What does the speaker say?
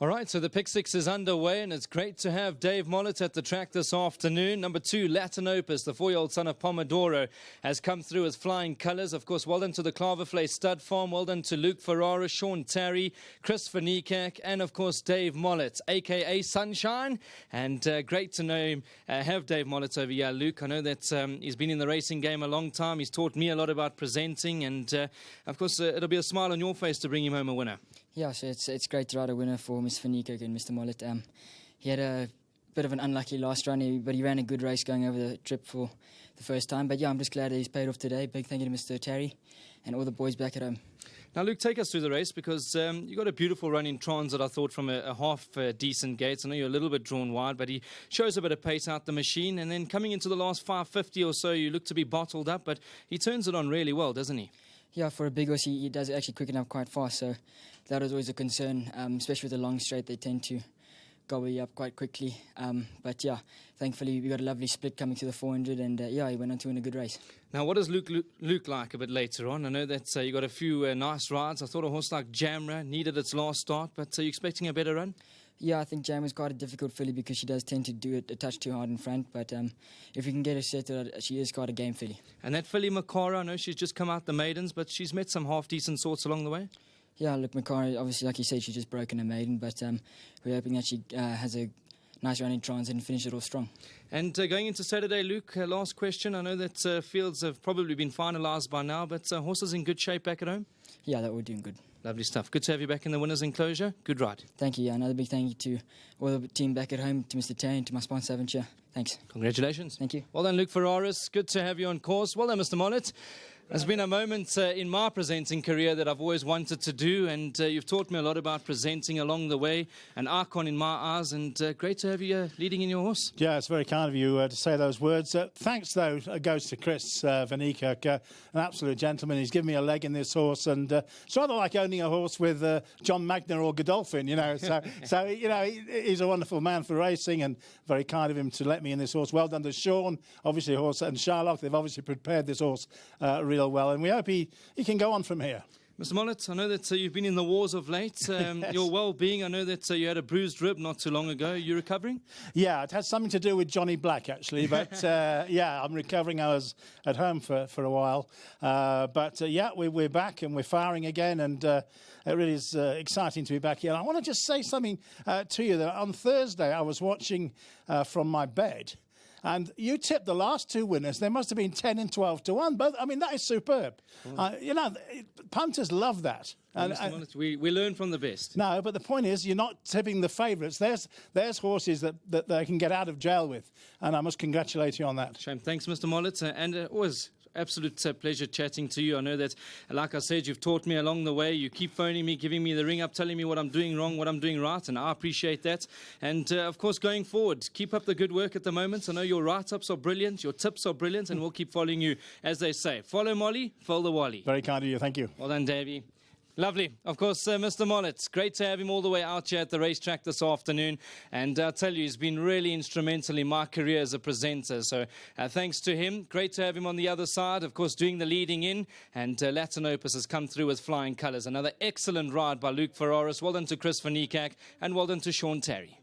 All right, so the Pick Six is underway, and it's great to have Dave Mollett at the track this afternoon. Number 2, Latin Opus, the 4-year-old son of Pomodoro, has come through with flying colours. Of course, well done to the Claverflay Stud Farm, well done to Luke Ferrara, Sean Terry, Chris Van and of course Dave Mollett, a.k.a. Sunshine. And great to know him, have Dave Mollett over here. Luke, I know that he's been in the racing game a long time. He's taught me a lot about presenting, and of course it'll be a smile on your face to bring him home a winner. Yeah, so it's great to ride a winner for Mr. Van and Mr. Mollett. He had a bit of an unlucky last run, but he ran a good race going over the trip for the first time. But yeah, I'm just glad that he's paid off today. Big thank you to Mr. Terry and all the boys back at home. Now, Luke, take us through the race, because you got a beautiful run in transit, I thought, from a half decent gate. I know you're a little bit drawn wide, but he shows a bit of pace out the machine. And then coming into the last 550 or so, you look to be bottled up, but he turns it on really well, doesn't he? Yeah, for a big horse, he does actually quicken up quite fast, so that was always a concern, especially with the long straight. They tend to gobble you up quite quickly. But yeah, thankfully we got a lovely split coming to the 400, and yeah, he went on to win a good race. Now, what does Luke like a bit later on? I know that you got a few nice rides. I thought a horse like Jamra needed its last start, but are you expecting a better run? Yeah, I think Jamra's quite a difficult filly because she does tend to do it a touch too hard in front, but if we can get her settled, she is quite a game filly. And that filly Makara, I know she's just come out the maidens, but she's met some half-decent sorts along the way. Yeah, look, Makara, obviously, like you said, she's just broken a maiden, but we're hoping that she has a nice run in transit and finish it all strong. And going into Saturday, Luke, last question. I know that fields have probably been finalised by now, but horses in good shape back at home? Yeah, that we're doing good. Lovely stuff. Good to have you back in the winner's enclosure. Good ride. Thank you. Yeah, another big thank you to all the team back at home, to Mr. Terry and to my sponsor, Aventure. Thanks. Congratulations. Thank you. Well done, Luke Ferraris. Good to have you on course. Well done, Mr. Mollett. There's been a moment in my presenting career that I've always wanted to do, and you've taught me a lot about presenting along the way, an icon in my eyes, and great to have you leading in your horse. Yeah, it's very kind of you to say those words. Thanks, though, goes to Chris Van an absolute gentleman. He's given me a leg in this horse, and it's rather like owning a horse with John Magner or Godolphin, you know. So you know, he's a wonderful man for racing, and very kind of him to let me in this horse. Well done to Sean, obviously, horse, and Sherlock. They've obviously prepared this horse really well, and we hope he can go on from here. Mr. Mollett, I know that you've been in the wars of late. Yes. Your well-being, I know that you had a bruised rib not too long ago. Are you recovering? Yeah, it has something to do with Johnny Black, actually. But, yeah, I'm recovering. I was at home for a while. But, yeah, we're back and we're firing again. And it really is exciting to be back here. And I want to just say something to you. That on Thursday, I was watching from my bed. And you tipped the last two winners. They must have been 10 and 12 to 1. Both. I mean, that is superb. You know, punters love that. And, we learn from the best. No, but the point is, you're not tipping the favourites. There's horses that they can get out of jail with. And I must congratulate you on that. Shame. Thanks, Mr. Mollett. And always absolute pleasure chatting to you. I know that, like I said, you've taught me along the way. You keep phoning me, giving me the ring up, telling me what I'm doing wrong, what I'm doing right, and I appreciate that. And, of course, going forward, keep up the good work at the moment. I know your write-ups are brilliant, your tips are brilliant, and we'll keep following you, as they say. Follow Molly, follow the Wally. Very kind of you. Thank you. Well done, Davey. Lovely. Of course, Mr. Mollett, great to have him all the way out here at the racetrack this afternoon. And I'll tell you, he's been really instrumental in my career as a presenter. So thanks to him. Great to have him on the other side, of course, doing the leading in. And Latin Opus has come through with flying colours. Another excellent ride by Luke Ferraris. Well done to Chris Van and well done to Sean Terry.